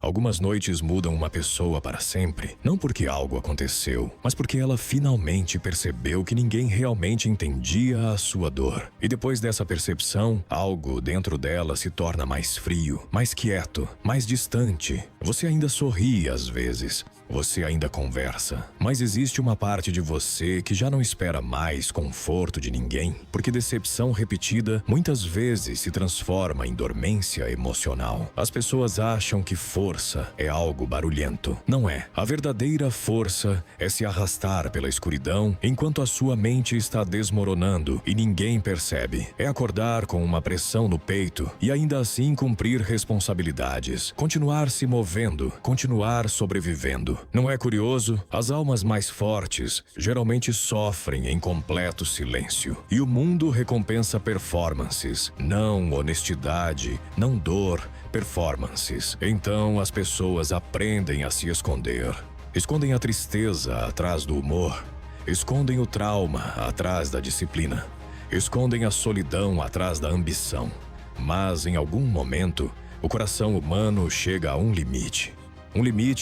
Algumas noites mudam uma pessoa para sempre, não porque algo aconteceu, mas porque ela finalmente percebeu que ninguém realmente entendia a sua dor. E depois dessa percepção, algo dentro dela se torna mais frio, mais quieto, mais distante. Você ainda sorri às vezes, você ainda conversa, mas existe uma parte de você que já não espera mais conforto de ninguém, porque decepção repetida muitas vezes se transforma em dormência emocional. As pessoas acham que força é algo barulhento. Não é. A verdadeira força é se arrastar pela escuridão enquanto a sua mente está desmoronando e ninguém percebe. É acordar com uma pressão no peito e ainda assim cumprir responsabilidades. Continuar se movendo, continuar sobrevivendo. Não é curioso? As almas mais fortes geralmente sofrem em completo silêncio. E o mundo recompensa performances, não honestidade, não dor, performances. Então as pessoas aprendem a se esconder. Escondem a tristeza atrás do humor. Escondem o trauma atrás da disciplina. Escondem a solidão atrás da ambição. Mas em algum momento, o coração humano chega a um limite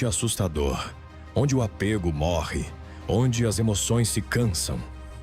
assustador, onde o apego morre, onde as emoções se cansam,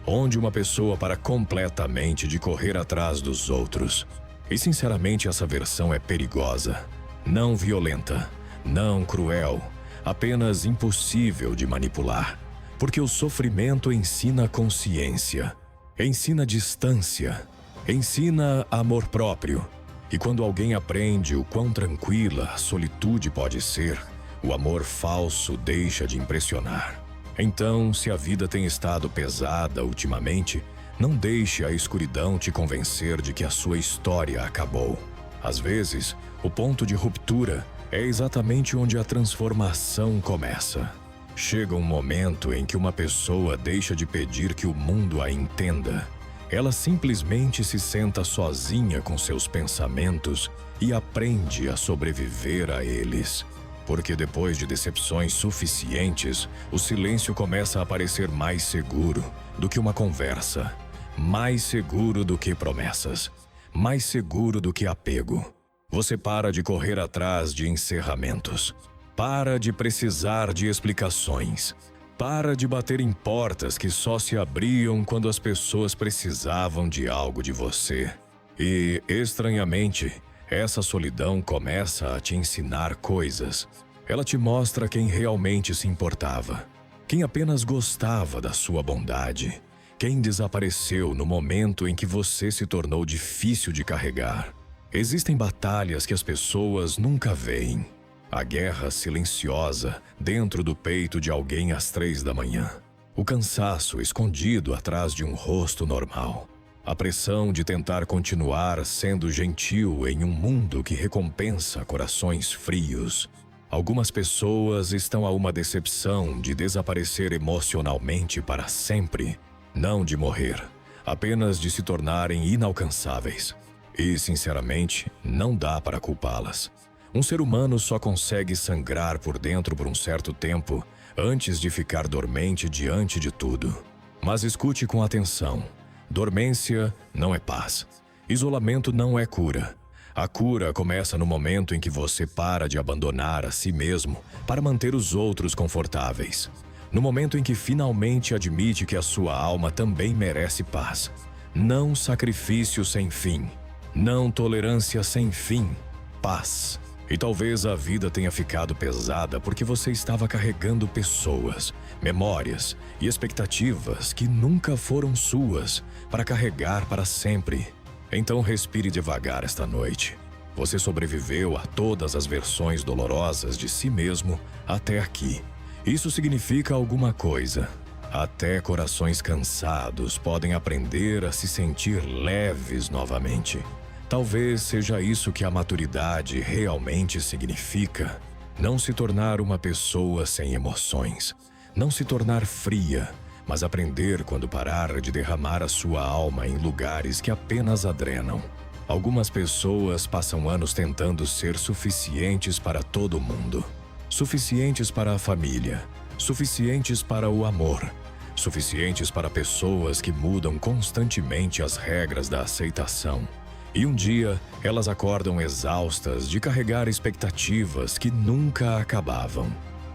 onde uma pessoa para completamente de correr atrás dos outros. E sinceramente essa versão é perigosa, não violenta, não cruel, apenas impossível de manipular. Porque o sofrimento ensina consciência, ensina distância, ensina amor próprio. E quando alguém aprende o quão tranquila a solitude pode ser, o amor falso deixa de impressionar. Então, se a vida tem estado pesada ultimamente, não deixe a escuridão te convencer de que a sua história acabou. Às vezes, o ponto de ruptura é exatamente onde a transformação começa. Chega um momento em que uma pessoa deixa de pedir que o mundo a entenda. Ela simplesmente se senta sozinha com seus pensamentos e aprende a sobreviver a eles. Porque depois de decepções suficientes, o silêncio começa a parecer mais seguro do que uma conversa, mais seguro do que promessas, mais seguro do que apego. Você para de correr atrás de encerramentos, para de precisar de explicações, para de bater em portas que só se abriam quando as pessoas precisavam de algo de você. E, estranhamente, essa solidão começa a te ensinar coisas. Ela te mostra quem realmente se importava, quem apenas gostava da sua bondade, quem desapareceu no momento em que você se tornou difícil de carregar. Existem batalhas que as pessoas nunca veem. A guerra silenciosa dentro do peito de alguém às 3 da manhã. O cansaço escondido atrás de um rosto normal. A pressão de tentar continuar sendo gentil em um mundo que recompensa corações frios. Algumas pessoas estão a uma decepção de desaparecer emocionalmente para sempre. Não de morrer, apenas de se tornarem inalcançáveis. E, sinceramente, não dá para culpá-las. Um ser humano só consegue sangrar por dentro por um certo tempo antes de ficar dormente diante de tudo. Mas escute com atenção. Dormência não é paz. Isolamento não é cura. A cura começa no momento em que você para de abandonar a si mesmo para manter os outros confortáveis. No momento em que finalmente admite que a sua alma também merece paz. Não sacrifício sem fim. Não tolerância sem fim. Paz. E talvez a vida tenha ficado pesada porque você estava carregando pessoas, memórias e expectativas que nunca foram suas para carregar para sempre. Então respire devagar esta noite. Você sobreviveu a todas as versões dolorosas de si mesmo até aqui. Isso significa alguma coisa. Até corações cansados podem aprender a se sentir leves novamente. Talvez seja isso que a maturidade realmente significa. Não se tornar uma pessoa sem emoções. Não se tornar fria, mas aprender quando parar de derramar a sua alma em lugares que apenas a drenam. Algumas pessoas passam anos tentando ser suficientes para todo mundo. Suficientes para a família. Suficientes para o amor. Suficientes para pessoas que mudam constantemente as regras da aceitação. E um dia, elas acordam exaustas de carregar expectativas que nunca acabavam.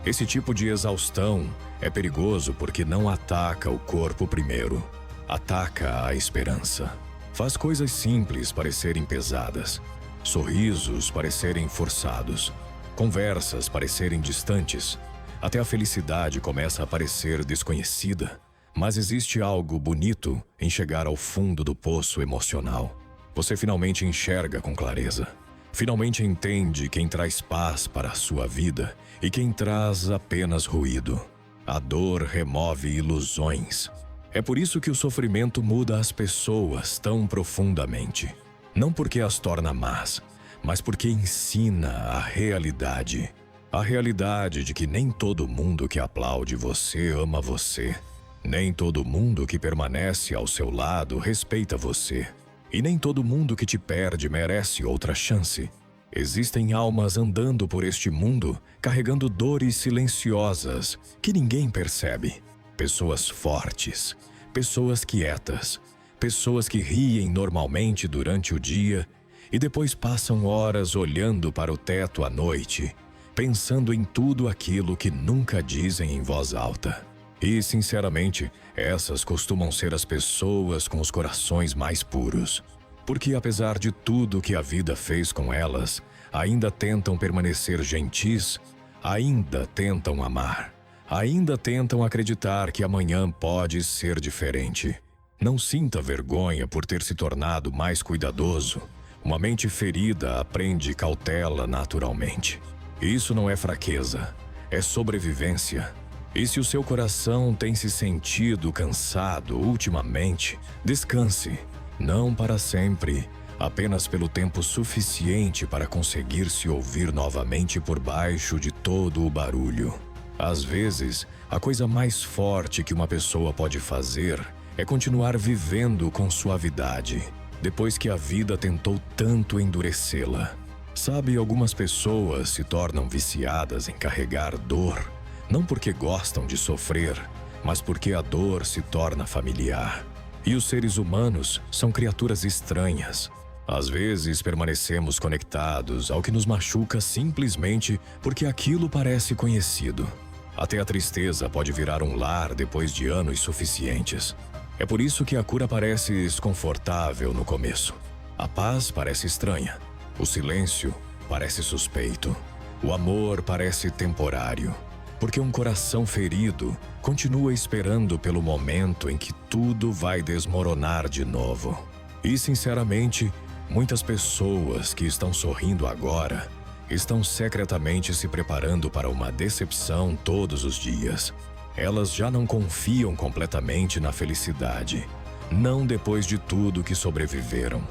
Esse tipo de exaustão é perigoso porque não ataca o corpo primeiro. Ataca a esperança. Faz coisas simples parecerem pesadas. Sorrisos parecerem forçados. Conversas parecerem distantes. Até a felicidade começa a parecer desconhecida. Mas existe algo bonito em chegar ao fundo do poço emocional. Você finalmente enxerga com clareza. Finalmente entende quem traz paz para a sua vida e quem traz apenas ruído. A dor remove ilusões. É por isso que o sofrimento muda as pessoas tão profundamente. Não porque as torna más, mas porque ensina a realidade. A realidade de que nem todo mundo que aplaude você ama você. Nem todo mundo que permanece ao seu lado respeita você. E nem todo mundo que te perde merece outra chance. Existem almas andando por este mundo, carregando dores silenciosas que ninguém percebe. Pessoas fortes, pessoas quietas, pessoas que riem normalmente durante o dia e depois passam horas olhando para o teto à noite, pensando em tudo aquilo que nunca dizem em voz alta. E, sinceramente, essas costumam ser as pessoas com os corações mais puros. Porque, apesar de tudo que a vida fez com elas, ainda tentam permanecer gentis, ainda tentam amar, ainda tentam acreditar que amanhã pode ser diferente. Não sinta vergonha por ter se tornado mais cuidadoso. Uma mente ferida aprende cautela naturalmente. Isso não é fraqueza, é sobrevivência. E se o seu coração tem se sentido cansado ultimamente, descanse. Não para sempre, apenas pelo tempo suficiente para conseguir se ouvir novamente por baixo de todo o barulho. Às vezes, a coisa mais forte que uma pessoa pode fazer é continuar vivendo com suavidade, depois que a vida tentou tanto endurecê-la. Sabe, algumas pessoas se tornam viciadas em carregar dor, não porque gostam de sofrer, mas porque a dor se torna familiar. E os seres humanos são criaturas estranhas. Às vezes permanecemos conectados ao que nos machuca simplesmente porque aquilo parece conhecido. Até a tristeza pode virar um lar depois de anos suficientes. É por isso que a cura parece desconfortável no começo. A paz parece estranha. O silêncio parece suspeito. O amor parece temporário. Porque um coração ferido continua esperando pelo momento em que tudo vai desmoronar de novo. E, sinceramente, muitas pessoas que estão sorrindo agora estão secretamente se preparando para uma decepção todos os dias. Elas já não confiam completamente na felicidade, não depois de tudo que sobreviveram.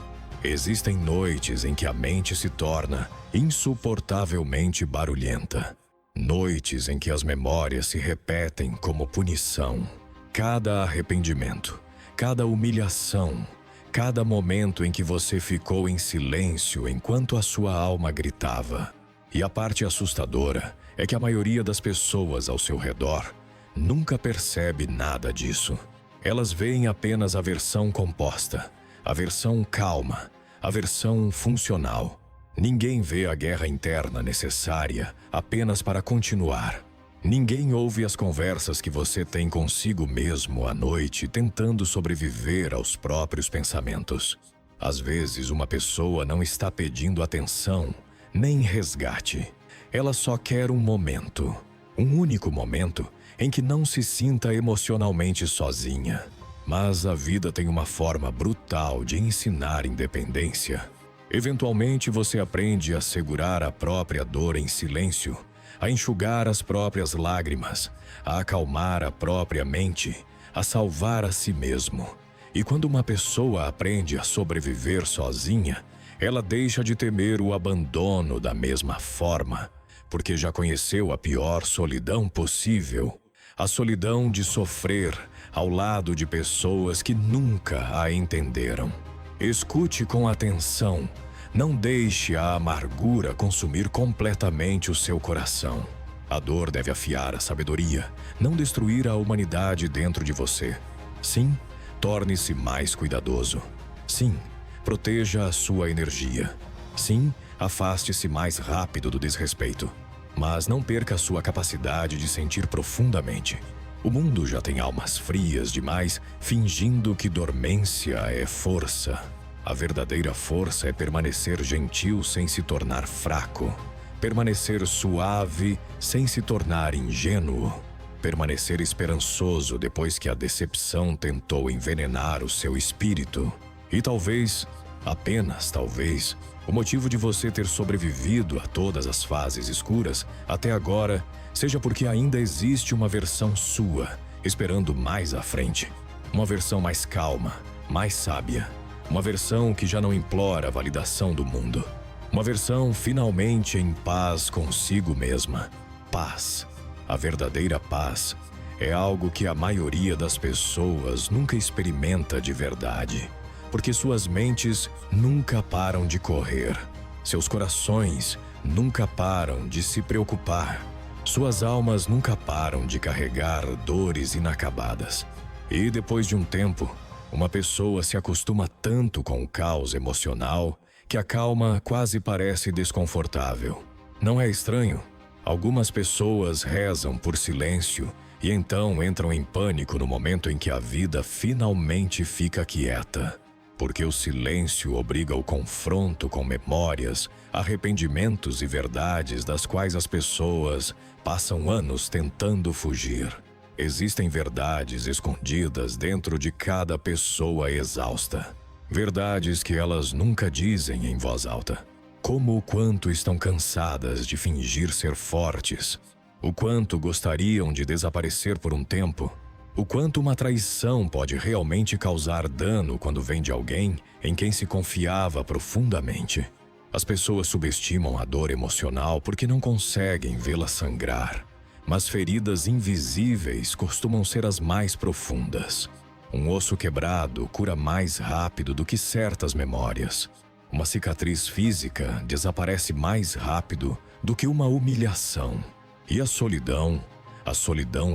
Existem noites em que a mente se torna insuportavelmente barulhenta. Noites em que as memórias se repetem como punição. Cada arrependimento, cada humilhação, cada momento em que você ficou em silêncio enquanto a sua alma gritava. E a parte assustadora é que a maioria das pessoas ao seu redor nunca percebe nada disso. Elas veem apenas a versão composta, a versão calma, a versão funcional. Ninguém vê a guerra interna necessária apenas para continuar. Ninguém ouve as conversas que você tem consigo mesmo à noite tentando sobreviver aos próprios pensamentos. Às vezes, uma pessoa não está pedindo atenção, nem resgate. Ela só quer um momento, um único momento em que não se sinta emocionalmente sozinha. Mas a vida tem uma forma brutal de ensinar independência. Eventualmente você aprende a segurar a própria dor em silêncio, a enxugar as próprias lágrimas, a acalmar a própria mente, a salvar a si mesmo. E quando uma pessoa aprende a sobreviver sozinha, ela deixa de temer o abandono da mesma forma, porque já conheceu a pior solidão possível, a solidão de sofrer ao lado de pessoas que nunca a entenderam. Escute com atenção. Não deixe a amargura consumir completamente o seu coração. A dor deve afiar a sabedoria, não destruir a humanidade dentro de você. Sim, torne-se mais cuidadoso. Sim, Proteja a sua energia. Sim, afaste-se mais rápido do desrespeito. Mas não perca a sua capacidade de sentir profundamente. O mundo já tem almas frias demais, fingindo que dormência é força. A verdadeira força é permanecer gentil sem se tornar fraco. Permanecer suave sem se tornar ingênuo. Permanecer esperançoso depois que a decepção tentou envenenar o seu espírito. E talvez, apenas talvez, o motivo de você ter sobrevivido a todas as fases escuras até agora seja porque ainda existe uma versão sua, esperando mais à frente. Uma versão mais calma, mais sábia. Uma versão que já não implora a validação do mundo. Uma versão finalmente em paz consigo mesma. Paz. A verdadeira paz é algo que a maioria das pessoas nunca experimenta de verdade. Porque suas mentes nunca param de correr. Seus corações nunca param de se preocupar. Suas almas nunca param de carregar dores inacabadas. E depois de um tempo, uma pessoa se acostuma tanto com o caos emocional que a calma quase parece desconfortável. Não é estranho? Algumas pessoas rezam por silêncio e então entram em pânico no momento em que a vida finalmente fica quieta. Porque o silêncio obriga o confronto com memórias, arrependimentos e verdades das quais as pessoas passam anos tentando fugir. Existem verdades escondidas dentro de cada pessoa exausta. Verdades que elas nunca dizem em voz alta. Como o quanto estão cansadas de fingir ser fortes. O quanto gostariam de desaparecer por um tempo. O quanto uma traição pode realmente causar dano quando vem de alguém em quem se confiava profundamente. As pessoas subestimam a dor emocional porque não conseguem vê-la sangrar. Mas feridas invisíveis costumam ser as mais profundas. Um osso quebrado cura mais rápido do que certas memórias. Uma cicatriz física desaparece mais rápido do que uma humilhação. E a solidão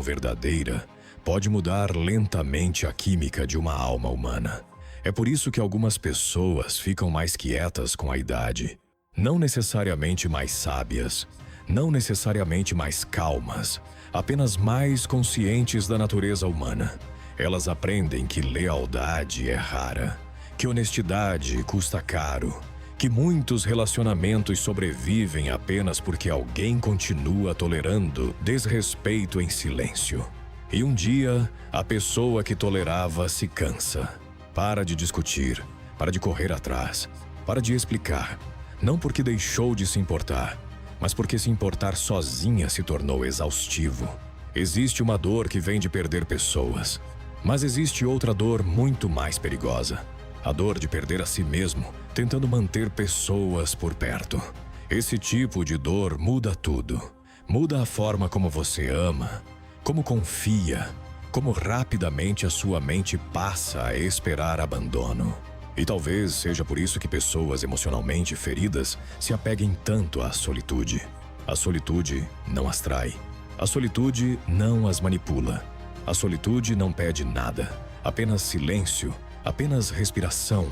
verdadeira, pode mudar lentamente a química de uma alma humana. É por isso que algumas pessoas ficam mais quietas com a idade. Não necessariamente mais sábias, não necessariamente mais calmas, apenas mais conscientes da natureza humana. Elas aprendem que lealdade é rara, que honestidade custa caro, que muitos relacionamentos sobrevivem apenas porque alguém continua tolerando desrespeito em silêncio. E um dia, a pessoa que tolerava se cansa. Para de discutir, para de correr atrás, para de explicar. Não porque deixou de se importar, mas porque se importar sozinha se tornou exaustivo. Existe uma dor que vem de perder pessoas, mas existe outra dor muito mais perigosa. A dor de perder a si mesmo, tentando manter pessoas por perto. Esse tipo de dor muda tudo. Muda a forma como você ama, como confia, como rapidamente a sua mente passa a esperar abandono. E talvez seja por isso que pessoas emocionalmente feridas se apeguem tanto à solitude. A solitude não as trai. A solitude não as manipula. A solitude não pede nada. Apenas silêncio, apenas respiração,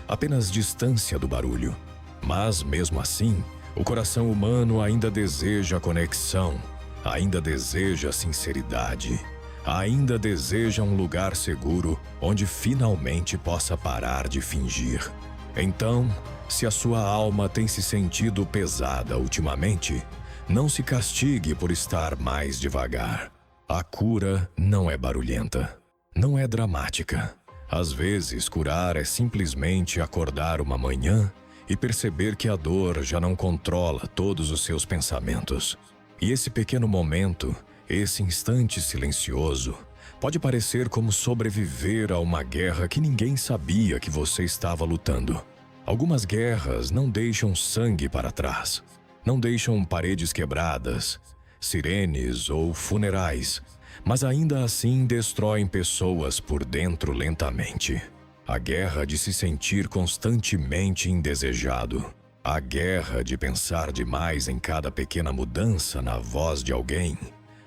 apenas distância do barulho. Mas mesmo assim, o coração humano ainda deseja conexão. Ainda deseja sinceridade, ainda deseja um lugar seguro onde finalmente possa parar de fingir. Então, se a sua alma tem se sentido pesada ultimamente, não se castigue por estar mais devagar. A cura não é barulhenta, não é dramática. Às vezes, curar é simplesmente acordar uma manhã e perceber que a dor já não controla todos os seus pensamentos. E esse pequeno momento, esse instante silencioso, pode parecer como sobreviver a uma guerra que ninguém sabia que você estava lutando. Algumas guerras não deixam sangue para trás, não deixam paredes quebradas, sirenes ou funerais, mas ainda assim destroem pessoas por dentro lentamente. A guerra de se sentir constantemente indesejado. A guerra de pensar demais em cada pequena mudança na voz de alguém.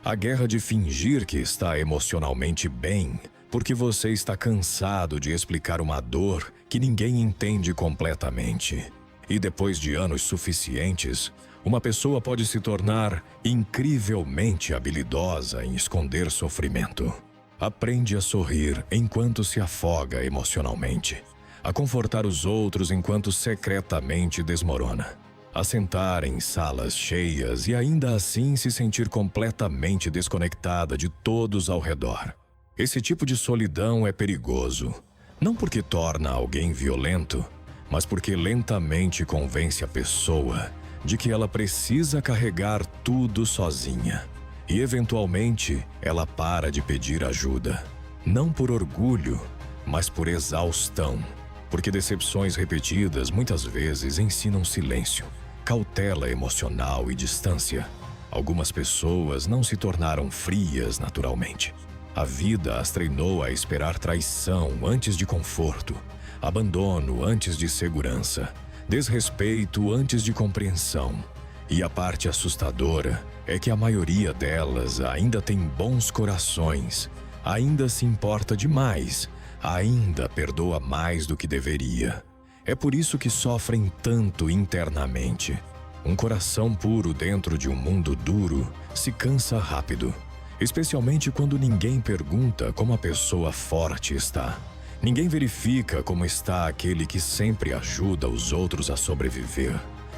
A guerra de fingir que está emocionalmente bem, porque você está cansado de explicar uma dor que ninguém entende completamente. E depois de anos suficientes, uma pessoa pode se tornar incrivelmente habilidosa em esconder sofrimento. Aprende a sorrir enquanto se afoga emocionalmente, a confortar os outros enquanto secretamente desmorona, a sentar em salas cheias e ainda assim se sentir completamente desconectada de todos ao redor. Esse tipo de solidão é perigoso, não porque torna alguém violento, mas porque lentamente convence a pessoa de que ela precisa carregar tudo sozinha. E eventualmente ela para de pedir ajuda, não por orgulho, mas por exaustão, porque decepções repetidas muitas vezes ensinam silêncio, cautela emocional e distância. Algumas pessoas não se tornaram frias naturalmente. A vida as treinou a esperar traição antes de conforto, abandono antes de segurança, desrespeito antes de compreensão. E a parte assustadora é que a maioria delas ainda tem bons corações, ainda se importa demais, ainda perdoa mais do que deveria. É por isso que sofrem tanto internamente. Um coração puro dentro de um mundo duro se cansa rápido, especialmente quando ninguém pergunta como a pessoa forte está. Ninguém verifica como está aquele que sempre ajuda os outros a sobreviver.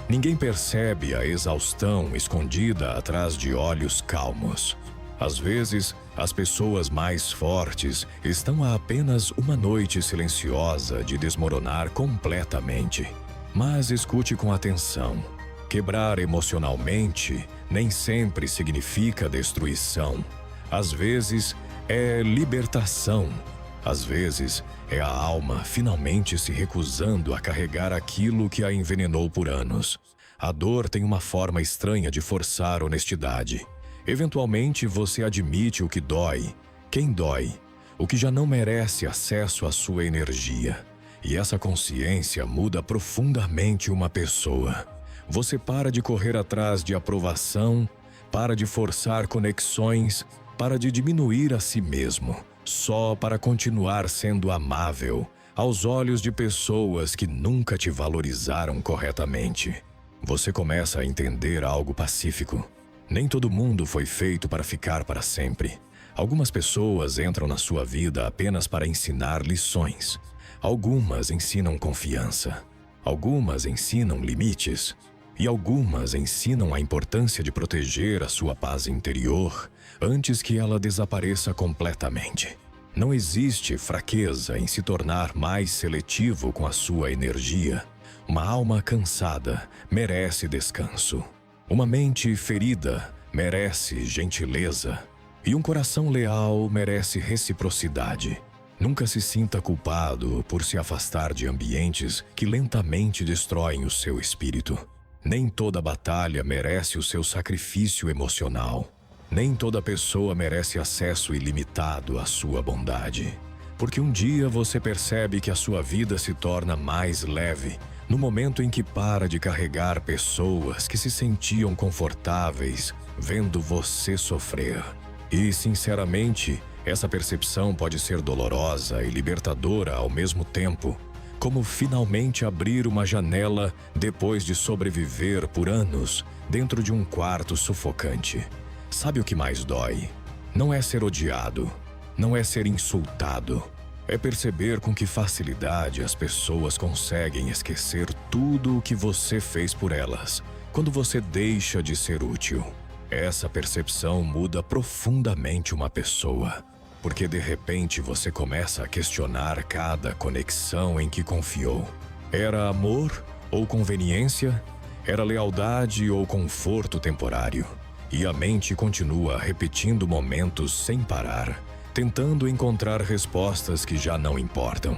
Ninguém percebe a exaustão escondida atrás de olhos calmos. Às vezes, as pessoas mais fortes estão a apenas uma noite silenciosa de desmoronar completamente. Mas escute com atenção. Quebrar emocionalmente nem sempre significa destruição. Às vezes, é libertação. Às vezes, é a alma finalmente se recusando a carregar aquilo que a envenenou por anos. A dor tem uma forma estranha de forçar honestidade. Eventualmente, você admite o que dói, quem dói, o que já não merece acesso à sua energia. E essa consciência muda profundamente uma pessoa. Você para de correr atrás de aprovação, para de forçar conexões, para de diminuir a si mesmo, só para continuar sendo amável aos olhos de pessoas que nunca te valorizaram corretamente. Você começa a entender algo pacífico. Nem todo mundo foi feito para ficar para sempre. Algumas pessoas entram na sua vida apenas para ensinar lições. Algumas ensinam confiança. Algumas ensinam limites. E algumas ensinam a importância de proteger a sua paz interior antes que ela desapareça completamente. Não existe fraqueza em se tornar mais seletivo com a sua energia. Uma alma cansada merece descanso. Uma mente ferida merece gentileza. E um coração leal merece reciprocidade. Nunca se sinta culpado por se afastar de ambientes que lentamente destroem o seu espírito. Nem toda batalha merece o seu sacrifício emocional. Nem toda pessoa merece acesso ilimitado à sua bondade. Porque um dia você percebe que a sua vida se torna mais leve no momento em que para de carregar pessoas que se sentiam confortáveis vendo você sofrer. E, sinceramente, essa percepção pode ser dolorosa e libertadora ao mesmo tempo, como finalmente abrir uma janela depois de sobreviver por anos dentro de um quarto sufocante. Sabe o que mais dói? Não é ser odiado, não é ser insultado. É perceber com que facilidade as pessoas conseguem esquecer tudo o que você fez por elas, quando você deixa de ser útil. Essa percepção muda profundamente uma pessoa, porque de repente você começa a questionar cada conexão em que confiou. Era amor ou conveniência? Era lealdade ou conforto temporário? E a mente continua repetindo momentos sem parar, tentando encontrar respostas que já não importam.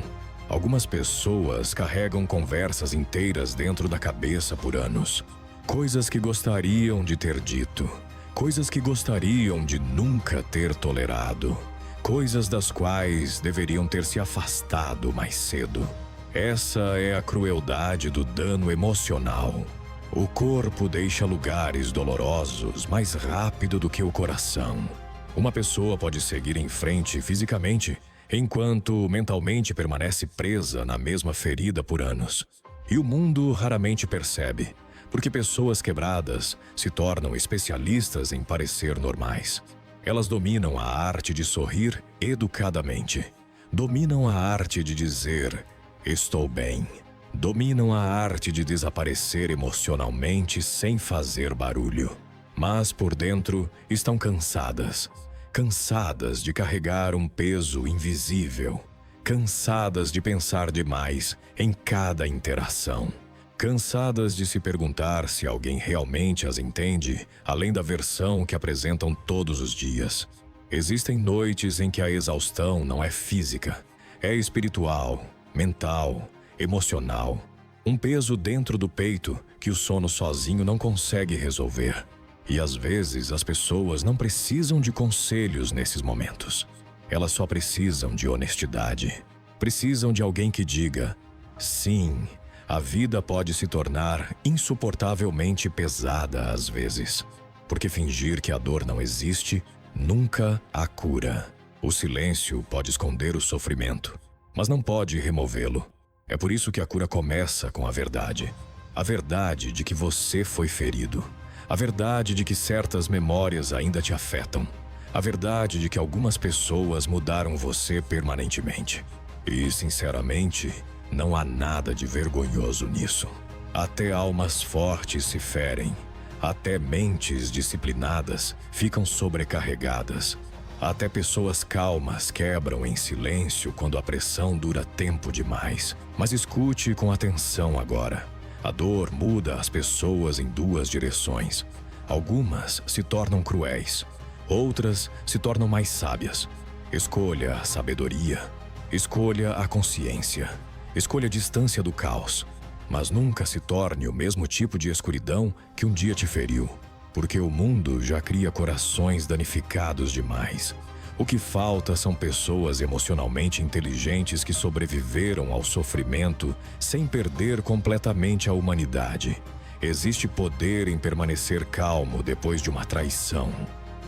Algumas pessoas carregam conversas inteiras dentro da cabeça por anos. Coisas que gostariam de ter dito. Coisas que gostariam de nunca ter tolerado. Coisas das quais deveriam ter se afastado mais cedo. Essa é a crueldade do dano emocional. O corpo deixa lugares dolorosos mais rápido do que o coração. Uma pessoa pode seguir em frente fisicamente enquanto mentalmente permanece presa na mesma ferida por anos. E o mundo raramente percebe, porque pessoas quebradas se tornam especialistas em parecer normais. Elas dominam a arte de sorrir educadamente. Dominam a arte de dizer, estou bem. Dominam a arte de desaparecer emocionalmente sem fazer barulho. Mas por dentro estão cansadas. Cansadas de carregar um peso invisível. Cansadas de pensar demais em cada interação. Cansadas de se perguntar se alguém realmente as entende, além da versão que apresentam todos os dias. Existem noites em que a exaustão não é física, é espiritual, mental, emocional. Um peso dentro do peito que o sono sozinho não consegue resolver. E às vezes as pessoas não precisam de conselhos nesses momentos. Elas só precisam de honestidade. Precisam de alguém que diga, sim, a vida pode se tornar insuportavelmente pesada às vezes, porque fingir que a dor não existe nunca a cura. O silêncio pode esconder o sofrimento, mas não pode removê-lo. É por isso que a cura começa com a verdade. A verdade de que você foi ferido. A verdade de que certas memórias ainda te afetam. A verdade de que algumas pessoas mudaram você permanentemente. E, sinceramente, não há nada de vergonhoso nisso. Até almas fortes se ferem. Até mentes disciplinadas ficam sobrecarregadas. Até pessoas calmas quebram em silêncio quando a pressão dura tempo demais. Mas escute com atenção agora. A dor muda as pessoas em duas direções. Algumas se tornam cruéis. Outras se tornam mais sábias. Escolha a sabedoria. Escolha a consciência. Escolha a distância do caos, mas nunca se torne o mesmo tipo de escuridão que um dia te feriu, porque o mundo já cria corações danificados demais. O que falta são pessoas emocionalmente inteligentes que sobreviveram ao sofrimento sem perder completamente a humanidade. Existe poder em permanecer calmo depois de uma traição.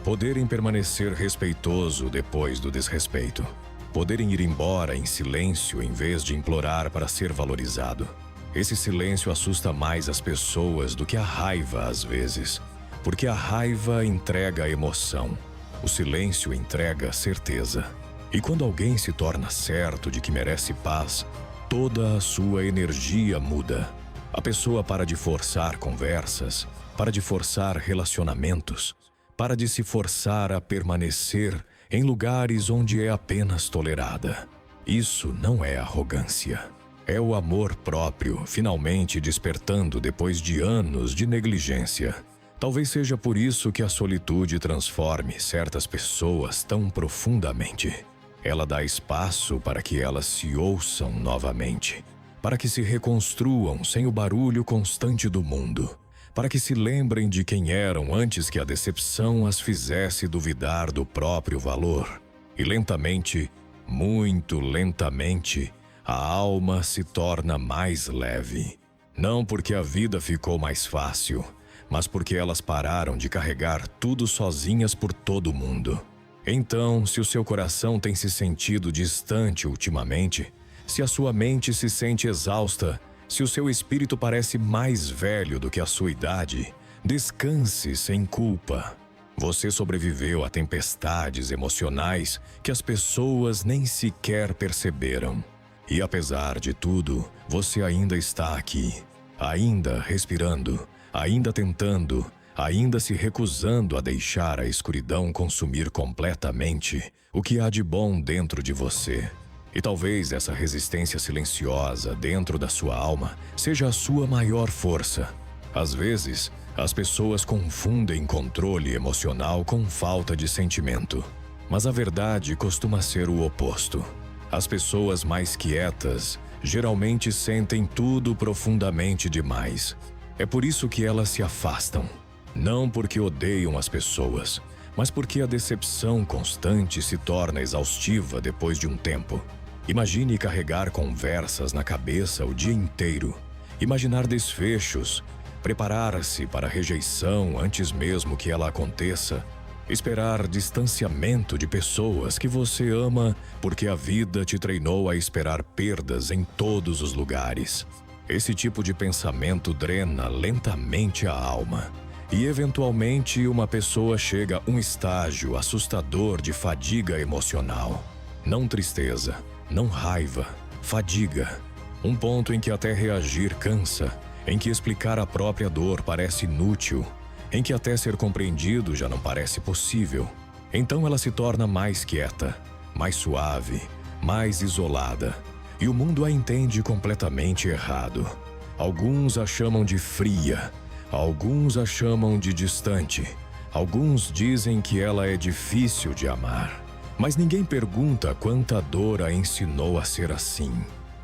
Poder em permanecer respeitoso depois do desrespeito. Poder em ir embora em silêncio em vez de implorar para ser valorizado. Esse silêncio assusta mais as pessoas do que a raiva às vezes, porque a raiva entrega a emoção, o silêncio entrega a certeza. E quando alguém se torna certo de que merece paz, toda a sua energia muda. A pessoa para de forçar conversas, para de forçar relacionamentos, para de se forçar a permanecer em lugares onde é apenas tolerada. Isso não é arrogância. É o amor próprio finalmente despertando depois de anos de negligência. Talvez seja por isso que a solitude transforme certas pessoas tão profundamente. Ela dá espaço para que elas se ouçam novamente, para que se reconstruam sem o barulho constante do mundo, para que se lembrem de quem eram antes que a decepção as fizesse duvidar do próprio valor. E lentamente, muito lentamente, a alma se torna mais leve. Não porque a vida ficou mais fácil, mas porque elas pararam de carregar tudo sozinhas por todo o mundo. Então, se o seu coração tem se sentido distante ultimamente, se a sua mente se sente exausta, se o seu espírito parece mais velho do que a sua idade, descanse sem culpa. Você sobreviveu a tempestades emocionais que as pessoas nem sequer perceberam. E apesar de tudo, você ainda está aqui, ainda respirando, ainda tentando, ainda se recusando a deixar a escuridão consumir completamente o que há de bom dentro de você. E talvez essa resistência silenciosa dentro da sua alma seja a sua maior força. Às vezes, as pessoas confundem controle emocional com falta de sentimento. Mas a verdade costuma ser o oposto. As pessoas mais quietas geralmente sentem tudo profundamente demais. É por isso que elas se afastam. Não porque odeiam as pessoas, mas porque a decepção constante se torna exaustiva depois de um tempo. Imagine carregar conversas na cabeça o dia inteiro, imaginar desfechos, preparar-se para a rejeição antes mesmo que ela aconteça. Esperar distanciamento de pessoas que você ama porque a vida te treinou a esperar perdas em todos os lugares. Esse tipo de pensamento drena lentamente a alma. E, eventualmente, uma pessoa chega a um estágio assustador de fadiga emocional. Não tristeza, não raiva, fadiga. Um ponto em que até reagir cansa, em que explicar a própria dor parece inútil, em que até ser compreendido já não parece possível. Então ela se torna mais quieta, mais suave, mais isolada. E o mundo a entende completamente errado. Alguns a chamam de fria, alguns a chamam de distante, alguns dizem que ela é difícil de amar. Mas ninguém pergunta quanta dor a ensinou a ser assim.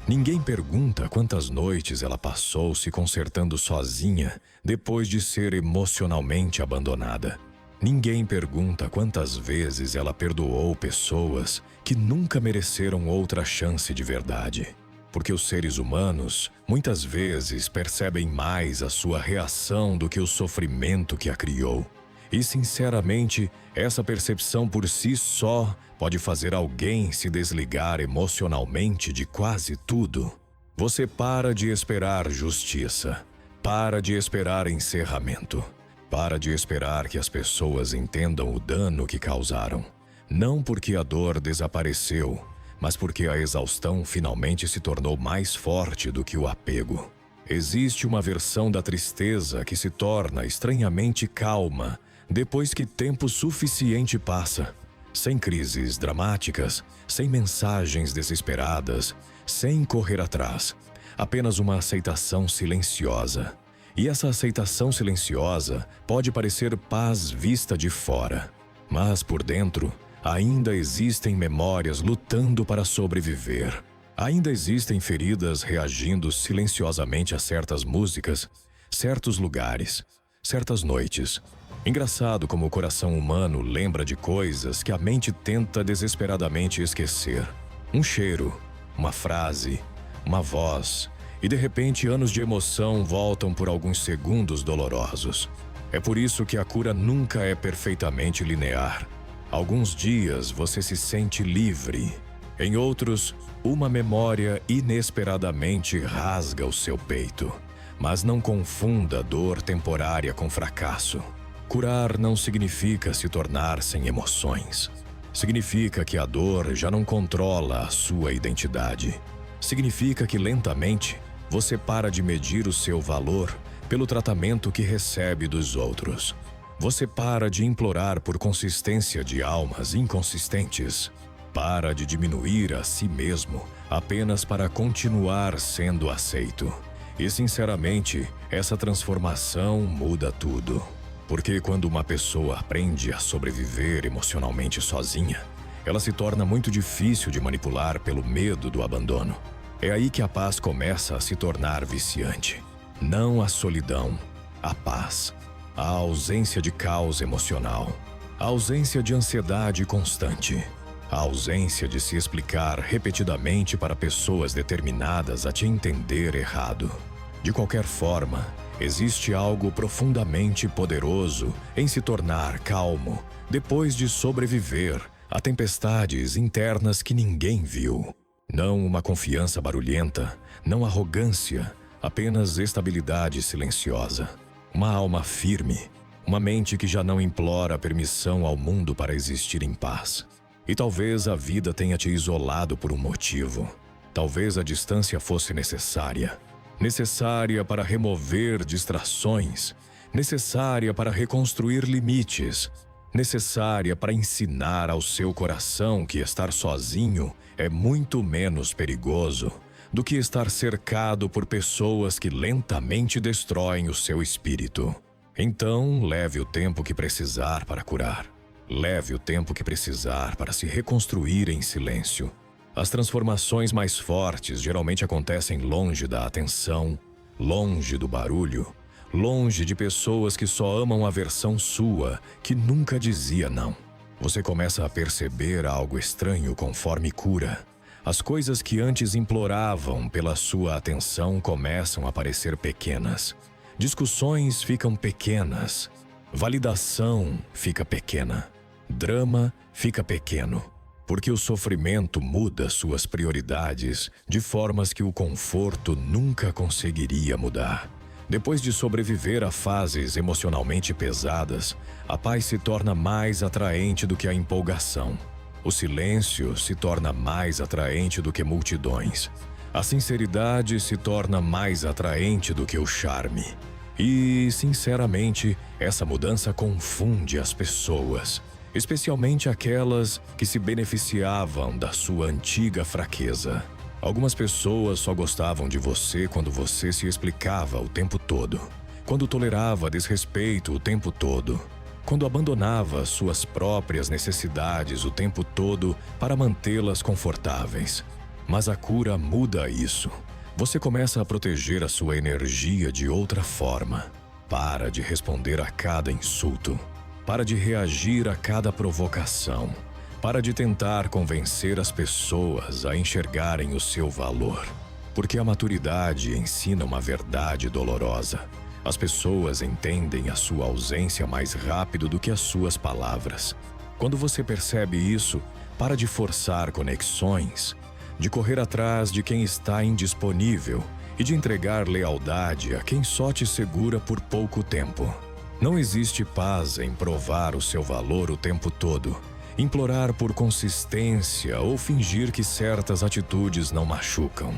Ninguém pergunta quantas noites ela passou se consertando sozinha depois de ser emocionalmente abandonada. Ninguém pergunta quantas vezes ela perdoou pessoas que nunca mereceram outra chance de verdade. Porque os seres humanos, muitas vezes, percebem mais a sua reação do que o sofrimento que a criou. E, sinceramente, essa percepção por si só pode fazer alguém se desligar emocionalmente de quase tudo. Você para de esperar justiça, para de esperar encerramento, para de esperar que as pessoas entendam o dano que causaram. Não porque a dor desapareceu, mas porque a exaustão finalmente se tornou mais forte do que o apego. Existe uma versão da tristeza que se torna estranhamente calma depois que tempo suficiente passa, sem crises dramáticas, sem mensagens desesperadas, sem correr atrás, apenas uma aceitação silenciosa. E essa aceitação silenciosa pode parecer paz vista de fora, mas por dentro ainda existem memórias lutando para sobreviver. Ainda existem feridas reagindo silenciosamente a certas músicas, certos lugares, certas noites. Engraçado como o coração humano lembra de coisas que a mente tenta desesperadamente esquecer. Um cheiro, uma frase, uma voz, e de repente anos de emoção voltam por alguns segundos dolorosos. É por isso que a cura nunca é perfeitamente linear. Alguns dias você se sente livre. Em outros, uma memória inesperadamente rasga o seu peito. Mas não confunda dor temporária com fracasso. Curar não significa se tornar sem emoções. Significa que a dor já não controla a sua identidade. Significa que lentamente você para de medir o seu valor pelo tratamento que recebe dos outros. Você para de implorar por consistência de almas inconsistentes. Para de diminuir a si mesmo apenas para continuar sendo aceito. E, sinceramente, essa transformação muda tudo. Porque quando uma pessoa aprende a sobreviver emocionalmente sozinha, ela se torna muito difícil de manipular pelo medo do abandono. É aí que a paz começa a se tornar viciante. Não a solidão, a paz. A ausência de caos emocional. A ausência de ansiedade constante. A ausência de se explicar repetidamente para pessoas determinadas a te entender errado. De qualquer forma, existe algo profundamente poderoso em se tornar calmo depois de sobreviver a tempestades internas que ninguém viu. Não uma confiança barulhenta, não arrogância, apenas estabilidade silenciosa. Uma alma firme, uma mente que já não implora permissão ao mundo para existir em paz. E talvez a vida tenha te isolado por um motivo. Talvez a distância fosse necessária. Necessária para remover distrações, necessária para reconstruir limites, necessária para ensinar ao seu coração que estar sozinho é muito menos perigoso do que estar cercado por pessoas que lentamente destroem o seu espírito. Então, leve o tempo que precisar para curar. Leve o tempo que precisar para se reconstruir em silêncio. As transformações mais fortes geralmente acontecem longe da atenção, longe do barulho, longe de pessoas que só amam a versão sua, que nunca dizia não. Você começa a perceber algo estranho conforme cura. As coisas que antes imploravam pela sua atenção começam a parecer pequenas. Discussões ficam pequenas. Validação fica pequena. drama fica pequeno, porque o sofrimento muda suas prioridades de formas que o conforto nunca conseguiria mudar. Depois de sobreviver a fases emocionalmente pesadas, a paz se torna mais atraente do que a empolgação. O silêncio se torna mais atraente do que multidões. A sinceridade se torna mais atraente do que o charme. E, sinceramente, essa mudança confunde as pessoas, especialmente aquelas que se beneficiavam da sua antiga fraqueza. Algumas pessoas só gostavam de você quando você se explicava o tempo todo, quando tolerava desrespeito o tempo todo, quando abandonava suas próprias necessidades o tempo todo para mantê-las confortáveis. Mas a cura muda isso. Você começa a proteger a sua energia de outra forma. Para de responder a cada insulto. Para de reagir a cada provocação. Para de tentar convencer as pessoas a enxergarem o seu valor. Porque a maturidade ensina uma verdade dolorosa. As pessoas entendem a sua ausência mais rápido do que as suas palavras. Quando você percebe isso, para de forçar conexões, de correr atrás de quem está indisponível e de entregar lealdade a quem só te segura por pouco tempo. Não existe paz em provar o seu valor o tempo todo, implorar por consistência ou fingir que certas atitudes não machucam.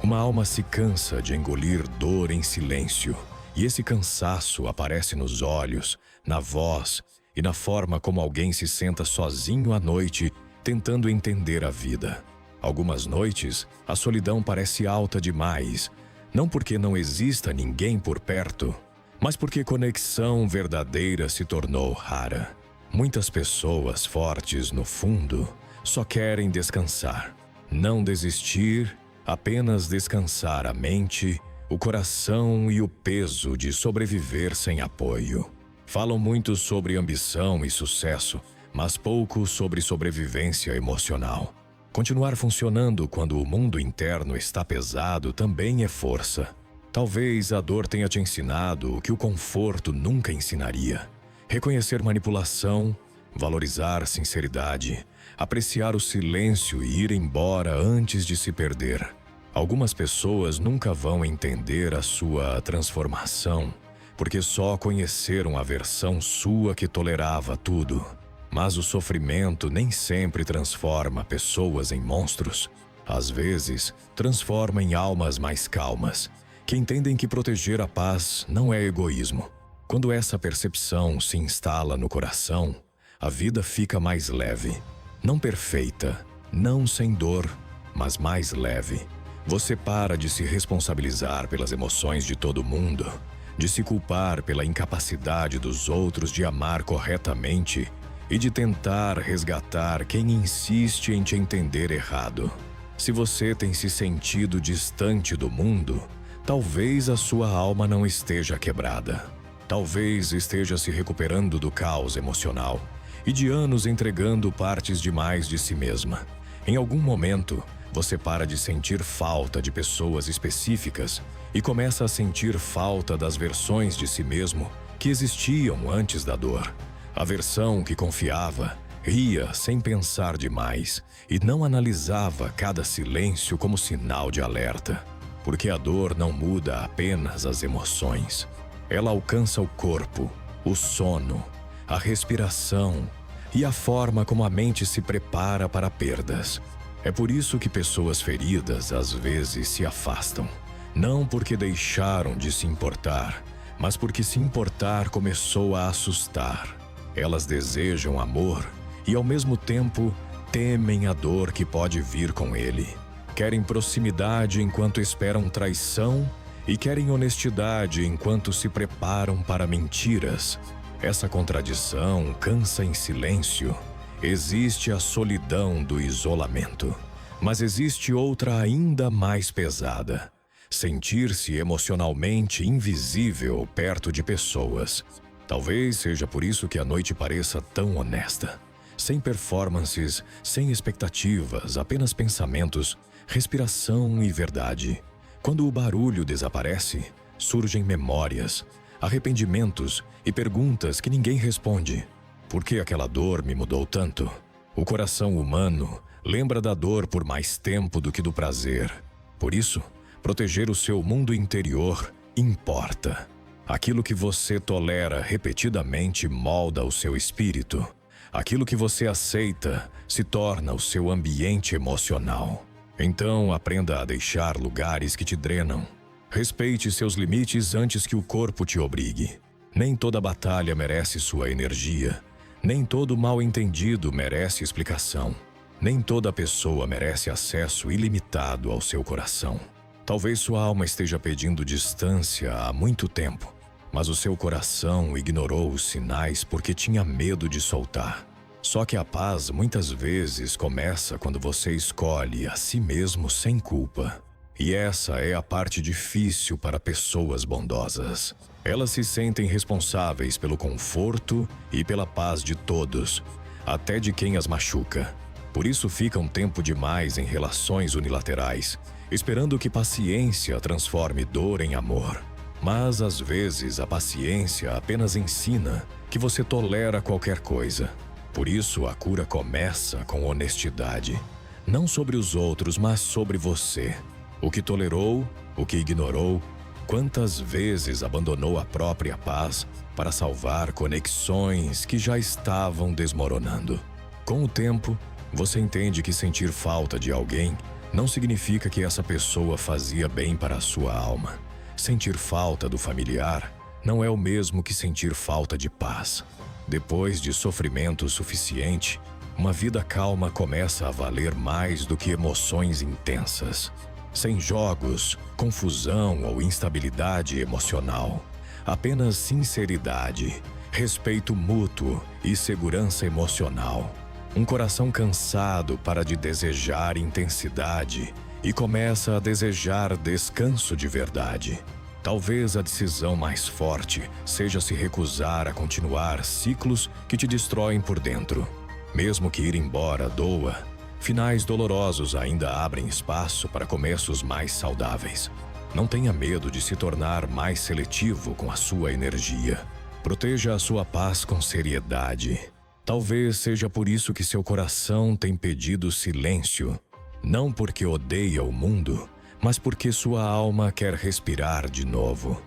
Uma alma se cansa de engolir dor em silêncio, e esse cansaço aparece nos olhos, na voz e na forma como alguém se senta sozinho à noite, tentando entender a vida. Algumas noites, a solidão parece alta demais, não porque não exista ninguém por perto, mas porque conexão verdadeira se tornou rara. Muitas pessoas fortes no fundo só querem descansar. Não desistir, apenas descansar a mente, o coração e o peso de sobreviver sem apoio. Falam muito sobre ambição e sucesso, mas pouco sobre sobrevivência emocional. Continuar funcionando quando o mundo interno está pesado também é força. Talvez a dor tenha te ensinado o que o conforto nunca ensinaria. Reconhecer manipulação, valorizar sinceridade, apreciar o silêncio e ir embora antes de se perder. Algumas pessoas nunca vão entender a sua transformação, porque só conheceram a versão sua que tolerava tudo. Mas o sofrimento nem sempre transforma pessoas em monstros. Às vezes, transforma em almas mais calmas, que entendem que proteger a paz não é egoísmo. Quando essa percepção se instala no coração, a vida fica mais leve. Não perfeita, não sem dor, mas mais leve. Você para de se responsabilizar pelas emoções de todo mundo, de se culpar pela incapacidade dos outros de amar corretamente e de tentar resgatar quem insiste em te entender errado. Se você tem se sentido distante do mundo, talvez a sua alma não esteja quebrada. Talvez esteja se recuperando do caos emocional e de anos entregando partes demais de si mesma. Em algum momento, você para de sentir falta de pessoas específicas e começa a sentir falta das versões de si mesmo que existiam antes da dor. A versão que confiava, ria sem pensar demais e não analisava cada silêncio como sinal de alerta. Porque a dor não muda apenas as emoções. Ela alcança o corpo, o sono, a respiração e a forma como a mente se prepara para perdas. É por isso que pessoas feridas às vezes se afastam. Não porque deixaram de se importar, mas porque se importar começou a assustar. Elas desejam amor e, ao mesmo tempo, temem a dor que pode vir com ele. Querem proximidade enquanto esperam traição e querem honestidade enquanto se preparam para mentiras. Essa contradição cansa em silêncio. Existe a solidão do isolamento, mas existe outra ainda mais pesada: sentir-se emocionalmente invisível perto de pessoas. Talvez seja por isso que a noite pareça tão honesta. Sem performances, sem expectativas, apenas pensamentos, respiração e verdade. Quando o barulho desaparece, surgem memórias, arrependimentos e perguntas que ninguém responde. Por que aquela dor me mudou tanto? O coração humano lembra da dor por mais tempo do que do prazer. Por isso, proteger o seu mundo interior importa. Aquilo que você tolera repetidamente molda o seu espírito. Aquilo que você aceita se torna o seu ambiente emocional. Então, aprenda a deixar lugares que te drenam. Respeite seus limites antes que o corpo te obrigue. Nem toda batalha merece sua energia. Nem todo mal-entendido merece explicação. Nem toda pessoa merece acesso ilimitado ao seu coração. Talvez sua alma esteja pedindo distância há muito tempo, mas o seu coração ignorou os sinais porque tinha medo de soltar. Só que a paz muitas vezes começa quando você escolhe a si mesmo sem culpa. E essa é a parte difícil para pessoas bondosas. Elas se sentem responsáveis pelo conforto e pela paz de todos, até de quem as machuca. Por isso ficam tempo demais em relações unilaterais, esperando que paciência transforme dor em amor. Mas às vezes a paciência apenas ensina que você tolera qualquer coisa. Por isso a cura começa com honestidade. Não sobre os outros, mas sobre você. O que tolerou, o que ignorou, quantas vezes abandonou a própria paz para salvar conexões que já estavam desmoronando. Com o tempo, você entende que sentir falta de alguém não significa que essa pessoa fazia bem para a sua alma. Sentir falta do familiar não é o mesmo que sentir falta de paz. Depois de sofrimento suficiente, uma vida calma começa a valer mais do que emoções intensas. Sem jogos, confusão ou instabilidade emocional. Apenas sinceridade, respeito mútuo e segurança emocional. Um coração cansado para de desejar intensidade e começa a desejar descanso de verdade. Talvez a decisão mais forte seja se recusar a continuar ciclos que te destroem por dentro. Mesmo que ir embora doa, finais dolorosos ainda abrem espaço para começos mais saudáveis. Não tenha medo de se tornar mais seletivo com a sua energia. Proteja a sua paz com seriedade. Talvez seja por isso que seu coração tem pedido silêncio. Não porque odeia o mundo, mas porque sua alma quer respirar de novo.